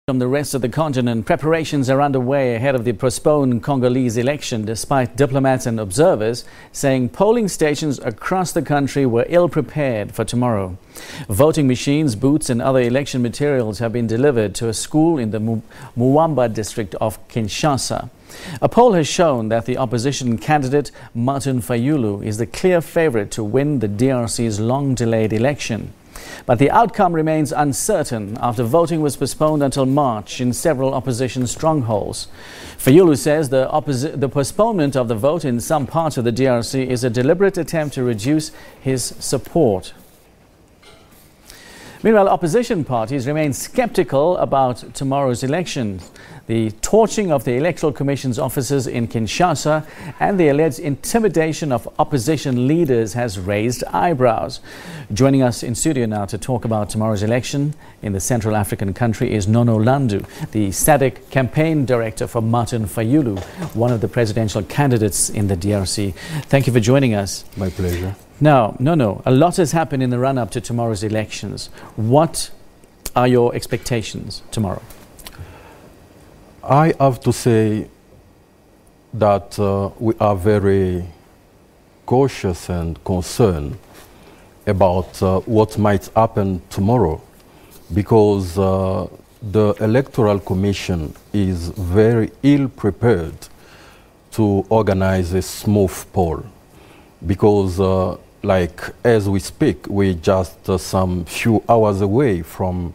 From the rest of the continent, preparations are underway ahead of the postponed Congolese election, despite diplomats and observers saying polling stations across the country were ill-prepared for tomorrow. Voting machines, booths and other election materials have been delivered to a school in the Muwamba district of Kinshasa. A poll has shown that the opposition candidate Martin Fayulu is the clear favorite to win the DRC's long-delayed election. But the outcome remains uncertain after voting was postponed until March in several opposition strongholds. Fayulu says the postponement of the vote in some parts of the DRC is a deliberate attempt to reduce his support. Meanwhile, opposition parties remain skeptical about tomorrow's election. The torching of the Electoral Commission's officers in Kinshasa and the alleged intimidation of opposition leaders has raised eyebrows. Joining us in studio now to talk about tomorrow's election in the Central African country is Nono N'Landu, the SADC campaign director for Martin Fayulu, one of the presidential candidates in the DRC. Thank you for joining us. My pleasure. Now, Nono, a lot has happened in the run-up to tomorrow's elections. What are your expectations tomorrow? I have to say that we are very cautious and concerned about what might happen tomorrow, because the Electoral Commission is very ill prepared to organize a smooth poll, because as we speak, we're just some few hours away from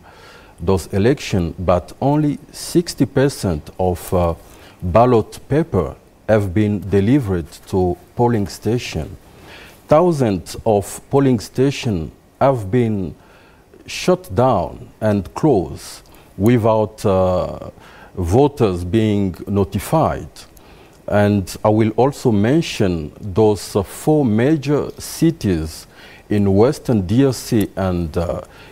those elections, but only 60% of ballot paper have been delivered to polling stations. Thousands of polling stations have been shut down and closed without voters being notified. And I will also mention those 4 major cities in Western DRC and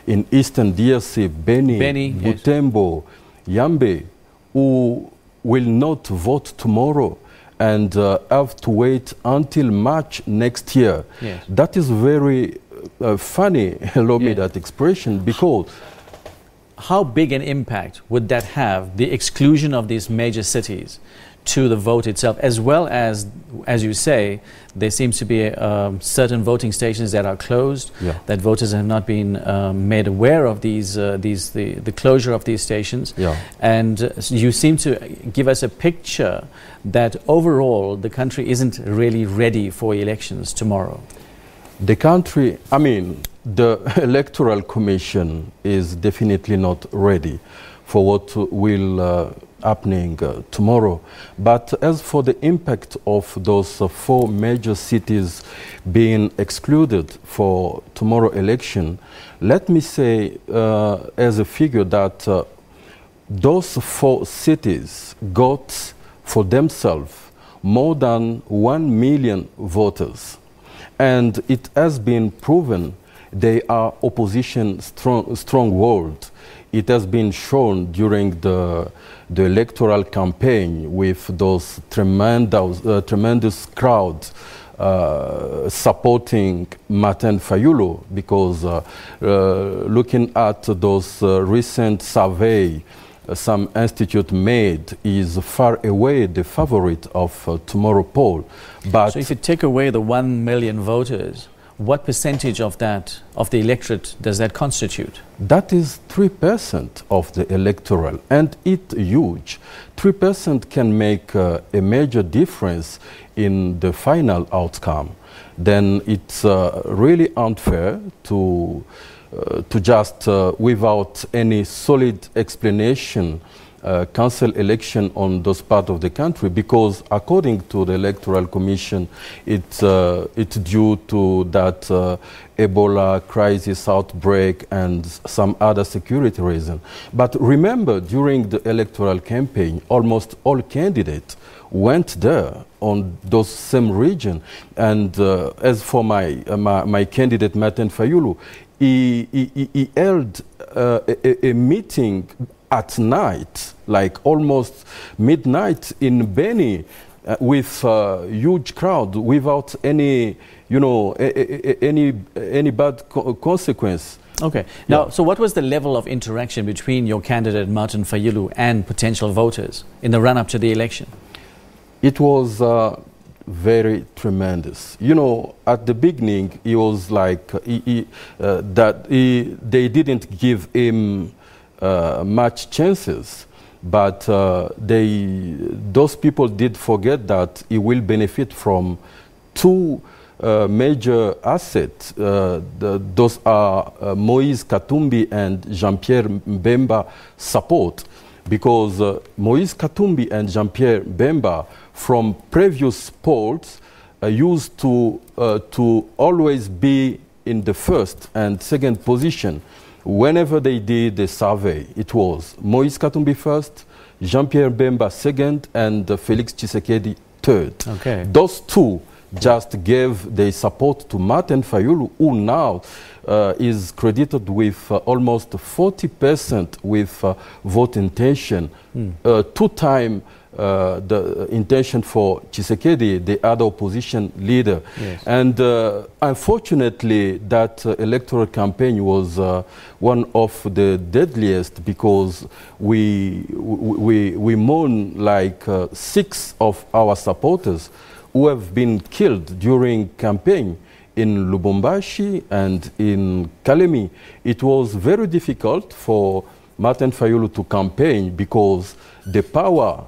in Eastern DRC, Beni, Butembo, Yambe, who will not vote tomorrow and have to wait until March next year. Yes. That is very funny, allow me that expression, because... How big an impact would that have, the exclusion of these major cities, to the vote itself, as well as you say, there seems to be certain voting stations that are closed, that voters have not been made aware of the closure of these stations, and you seem to give us a picture that overall the country isn't really ready for elections tomorrow. The country, the Electoral Commission is definitely not ready for what will happening tomorrow. But as for the impact of those 4 major cities being excluded for tomorrow election, let me say as a figure that those 4 cities got for themselves more than 1 million voters. And it has been proven they are opposition stronghold. It has been shown during the electoral campaign with those tremendous crowds supporting Martin Fayulu, because looking at those recent survey some institute made, is far away the favorite of tomorrow poll. But so if you take away the 1 million voters, what percentage of that, of the electorate, does that constitute? That is 3% of the electoral, and it's huge. 3% can make a major difference in the final outcome. Then it's really unfair to just, without any solid explanation, cancel election on those parts of the country, because according to the Electoral Commission, it's due to that Ebola crisis outbreak and some other security reason. But remember, during the electoral campaign, almost all candidates went there on those same region. And as for my candidate, Martin Fayulu, he held a meeting at night, like almost midnight in Beni, with a huge crowd, without any, any bad consequence. Okay. Now, so what was the level of interaction between your candidate, Martin Fayulu, and potential voters in the run-up to the election? It was very tremendous. You know, at the beginning, it was like they didn't give him much chances. But those people did forget that he will benefit from two major assets. Those are Moïse Katumbi and Jean-Pierre Mbemba support. Because Moïse Katumbi and Jean-Pierre Mbemba, from previous polls, used to always be in the first and second position. Whenever they did a survey, it was Moïse Katumbi first, Jean-Pierre Mbemba second, and Félix Tshisekedi third. Okay. Those two just gave their support to Martin Fayulu, who now is credited with almost 40% with vote intention, two-time the intention for Tshisekedi, the other opposition leader. Yes. And unfortunately, that electoral campaign was one of the deadliest, because we mourn like 6 of our supporters who have been killed during campaign in Lubumbashi and in Kalemi. It was very difficult for Martin Fayulu to campaign because the power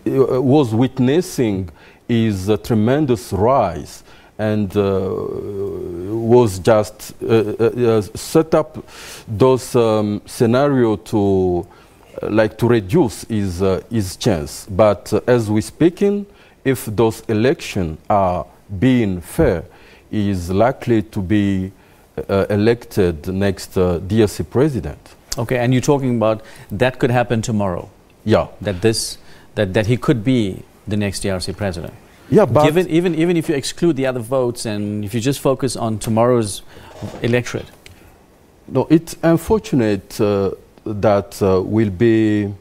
was witnessing his tremendous rise, and was just set up those scenario to reduce his chance. But as we speaking, if those elections are being fair, he is likely to be elected next DRC president. Okay, and you're talking about that could happen tomorrow. Yeah. That he could be the next DRC president. Yeah, but even if you exclude the other votes and if you just focus on tomorrow's electorate. No, it's unfortunate that we'll be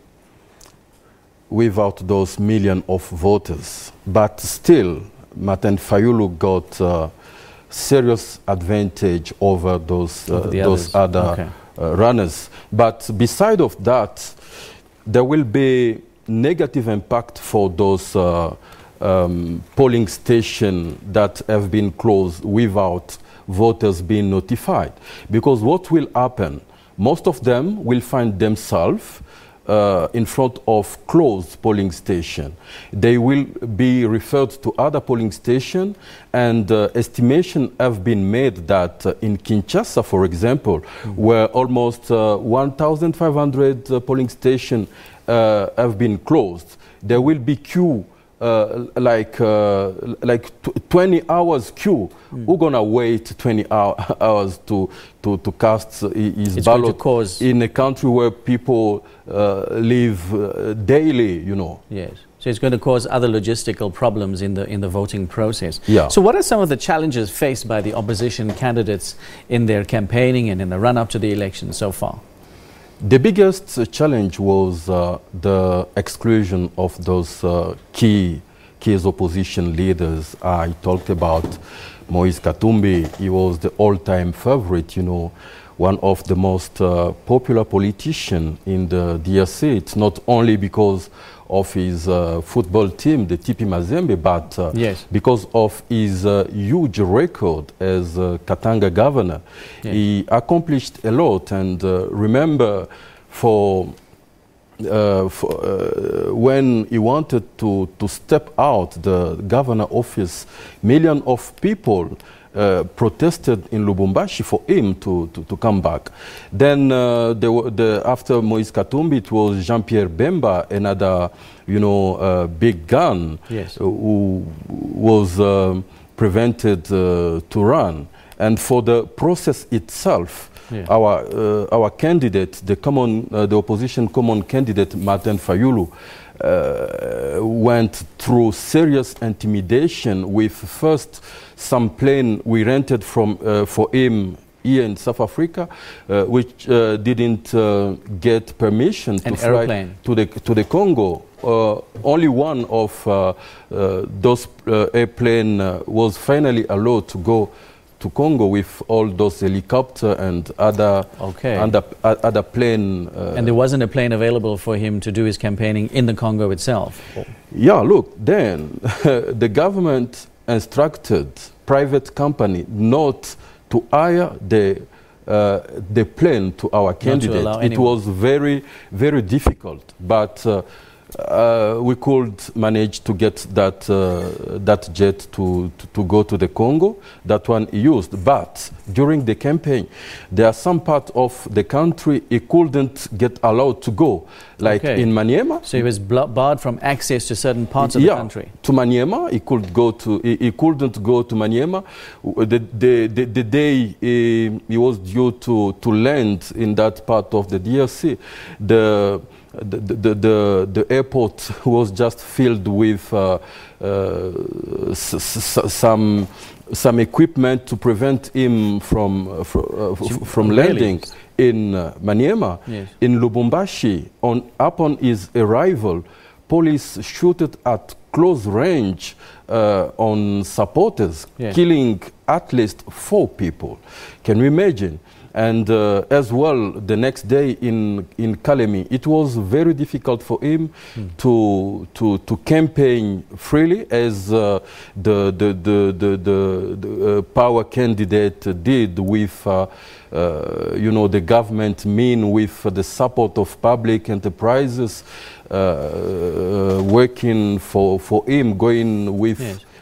without those million of voters. But still, Martin Fayulu got serious advantage over those other runners. But beside of that, there will be negative impact for those polling stations that have been closed without voters being notified. Because what will happen, most of them will find themselves in front of closed polling station. They will be referred to other polling station, and estimation have been made that in Kinshasa, for example, where almost 1,500 polling stations have been closed, there will be queue like 20 hours queue. Who's gonna wait 20 hours to cast his ballot in a country where people live daily, you know? Yes. So it's going to cause other logistical problems in the voting process. Yeah. So what are some of the challenges faced by the opposition candidates in their campaigning and in the run-up to the election so far? The biggest challenge was the exclusion of those key opposition leaders. I talked about Moïse Katumbi. He was the all-time favorite, you know, one of the most popular politicians in the DRC. It's not only because of his football team, the TP Mazembe, but yes, because of his huge record as Katanga governor. Yes. He accomplished a lot, and remember, when he wanted to step out the governor office, millions of people protested in Lubumbashi for him to come back. Then after Moïse Katumbi, it was Jean-Pierre Mbemba, another, you know, big gun, yes, who was prevented to run. And for the process itself, yeah, our candidate, the opposition common candidate, Martin Fayulu, went through serious intimidation with first some plane we rented for him here in South Africa, which didn't get permission to fly to the Congo. Only one of those airplane was finally allowed to go to Congo with all those helicopters and other other plane. And there wasn't a plane available for him to do his campaigning in the Congo itself? Yeah, look, then the government instructed private company not to hire the plane to our candidate. It was very, very difficult, but we could manage to get that jet to go to the Congo. That one used, but during the campaign, there are some part of the country he couldn't get allowed to go, like in Maniema. So he was barred from access to certain parts of the country. To Maniema, he could go to. He couldn't go to Maniema. The day he was due to land in that part of the DRC, the airport was just filled with some equipment to prevent him from landing in Maniema. Yes. In Lubumbashi. Upon his arrival, police shot at close range on supporters, killing at least 4 people. Can you imagine? And as well, the next day in Kalemi, it was very difficult for him to campaign freely, as the power candidate did with the government, with the support of public enterprises working for him, going with.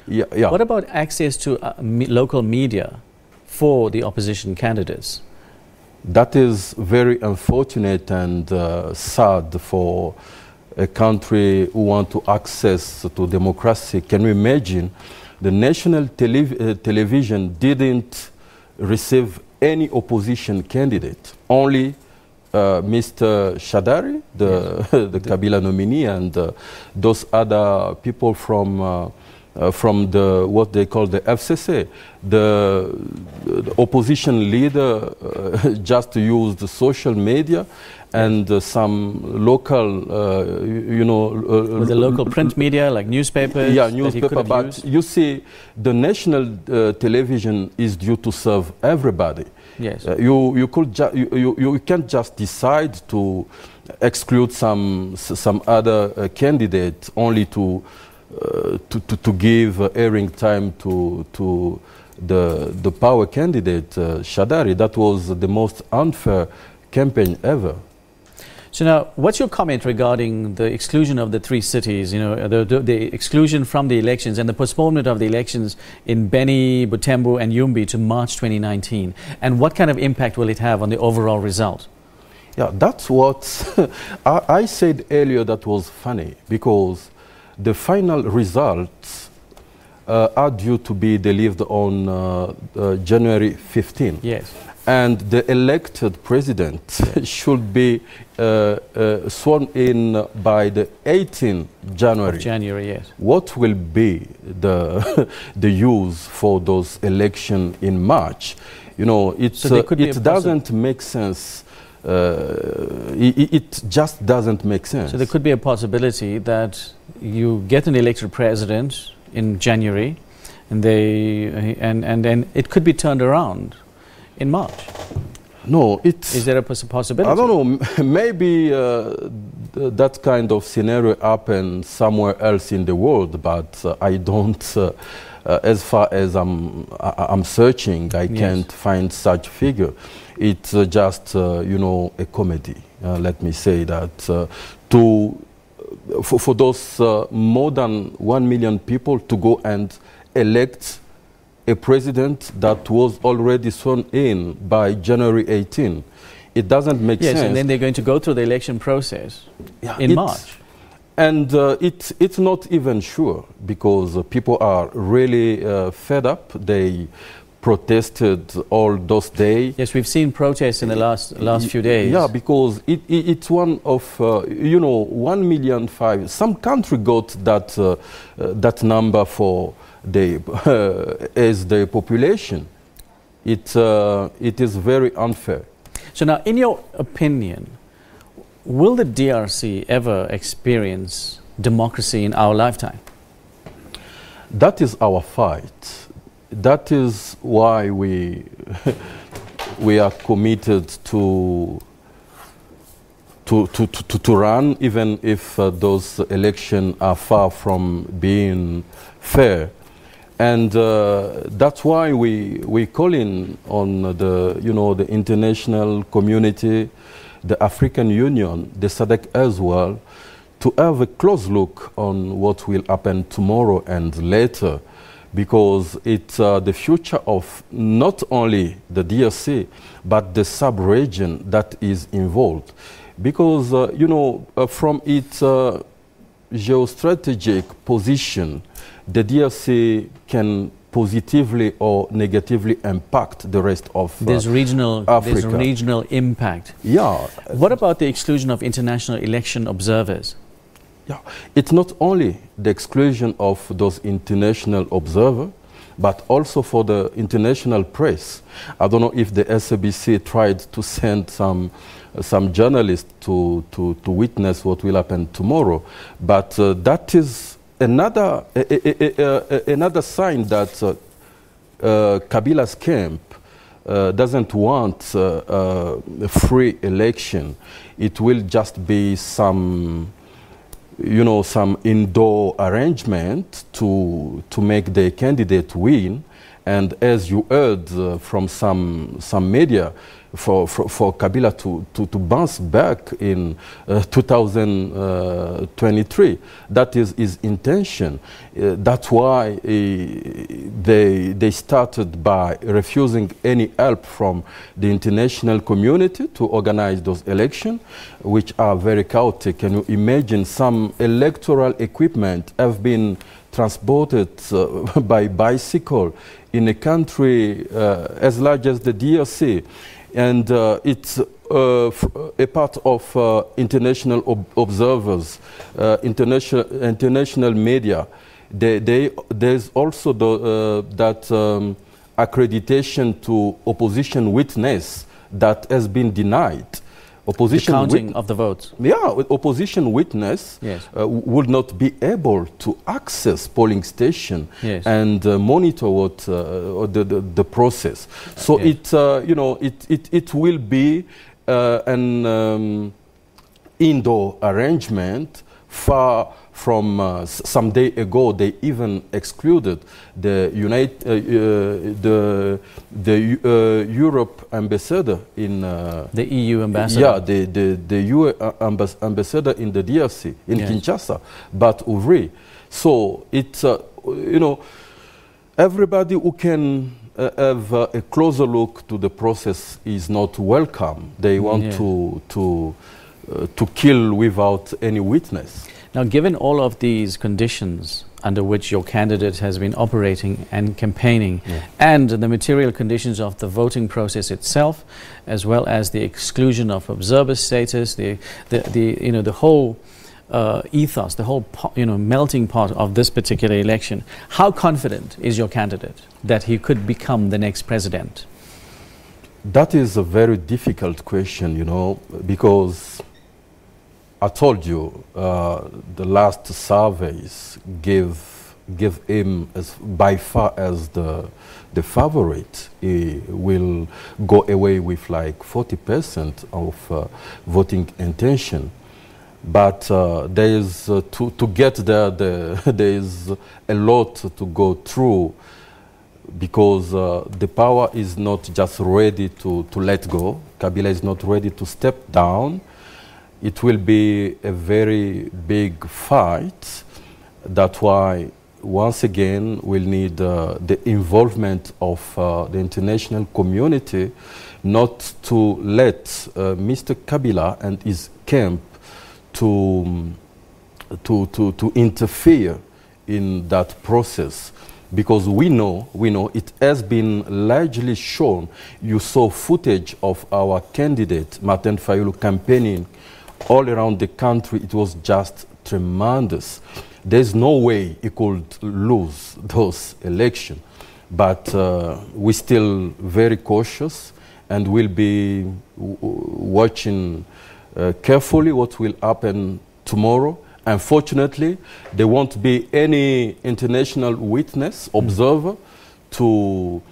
Yes. What about access to local media for the opposition candidates? That is very unfortunate and sad for a country who want to access to democracy. Can you imagine? The national television didn't receive any opposition candidate. Only Mr. Shadari, the Kabila nominee, and those other people from the what they call the FCC. The opposition leader just used the social media and some local, with the local print media like newspapers. Yeah, newspaper. But you see, the national television is due to serve everybody. Yes. You can't just decide to exclude some other candidate only to give airing time to the power candidate Shadari. That was the most unfair campaign ever. So now, what's your comment regarding the exclusion of the 3 cities? The exclusion from the elections and the postponement of the elections in Beni, Butembo, and Yumbi to March 2019. And what kind of impact will it have on the overall result? Yeah, that's what I said earlier. That was funny because the final results are due to be delivered on January 15. Yes. And the elected president should be sworn in by the 18th January. Of January, yes. What will be the use for those elections in March? It doesn't make sense. It just doesn't make sense. So there could be a possibility that you get an elected president in January, and then it could be turned around in March. No, is there a possibility? I don't know. Maybe that kind of scenario happens somewhere else in the world, but I don't. As far as I'm searching, I can't find such figure. It's just a comedy. Let me say that for those more than 1 million people to go and elect a president that was already sworn in by January 18. It doesn't make sense. Yes, and then they're going to go through the election process in March. And it's not even sure because people are really fed up. They protested all those days. Yes, we've seen protests in the last few days. Yeah, because it's one of 1.5 million. Some country got that number for as the population. It is very unfair. So now, in your opinion, will the DRC ever experience democracy in our lifetime? That is our fight. that is why we we are committed to run, even if those elections are far from being fair. And that's why we call in on the, the international community, the African Union, the SADC as well, to have a close look on what will happen tomorrow and later, because it's the future of not only the DRC, but the sub-region that is involved. Because, from its geostrategic position, the DRC can positively or negatively impact the rest of Africa. There's regional impact. Yeah. What about the exclusion of international election observers? Yeah, it's not only the exclusion of those international observers, but also for the international press. I don't know if the SABC tried to send some journalists to witness what will happen tomorrow, but that is another sign that Kabila's camp doesn't want a free election. It will just be some indoor arrangement to make the candidate win. And as you heard from some media, for Kabila to bounce back in 2023, that is his intention. That's why they started by refusing any help from the international community to organize those elections, which are very chaotic. Can you imagine some electoral equipment have been transported by bicycle in a country as large as the DRC, and it's a part of international observers, international media. There's also that accreditation to opposition witness that has been denied. The counting of the votes. Yeah, opposition witness would not be able to access polling station and monitor what the process. So it will be an indoor arrangement. Far from some day ago, they even excluded the Europe ambassador in the EU ambassador. Yeah, the EU ambassador in the DRC in Kinshasa, but Ouvry. So it's everybody who can have a closer look to the process is not welcome. They want to kill without any witness. Now, given all of these conditions under which your candidate has been operating and campaigning, and the material conditions of the voting process itself, as well as the exclusion of observer status, the whole ethos, the whole melting pot of this particular election, how confident is your candidate that he could become the next president? That is a very difficult question, because I told you the last surveys give him by far as the favorite. He will go away with like 40% of voting intention. But there is to get there. There is a lot to go through, because the power is not just ready to let go. Kabila is not ready to step down. It will be a very big fight. That's why, once again, we'll need the involvement of the international community, not to let Mr. Kabila and his camp to interfere in that process. Because we know it has been largely shown. You saw footage of our candidate, Martin Fayulu, campaigning all around the country. It was just tremendous. There's no way he could lose those elections. But we're still very cautious, and we'll be watching carefully what will happen tomorrow. Unfortunately, there won't be any international witness, observer, to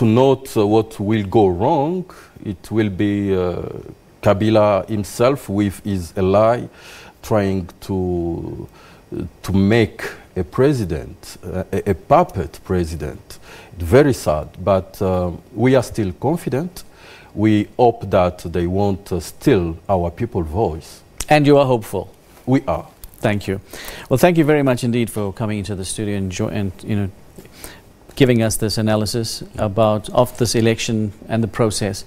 note what will go wrong. It will be Kabila himself with his ally trying to make a president, a puppet president. Very sad, but we are still confident. We hope that they won't steal our people's voice. And you are hopeful? We are. Thank you. Well, thank you very much indeed for coming into the studio and giving us this analysis of this election and the process.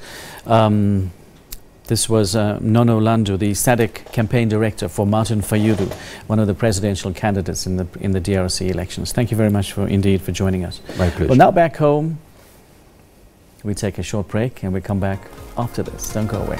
This was Nono N'Landu, the SADC campaign director for Martin Fayulu, one of the presidential candidates in the DRC elections. Thank you very much indeed for joining us. My pleasure. Well, now back home, we take a short break and we come back after this. Don't go away.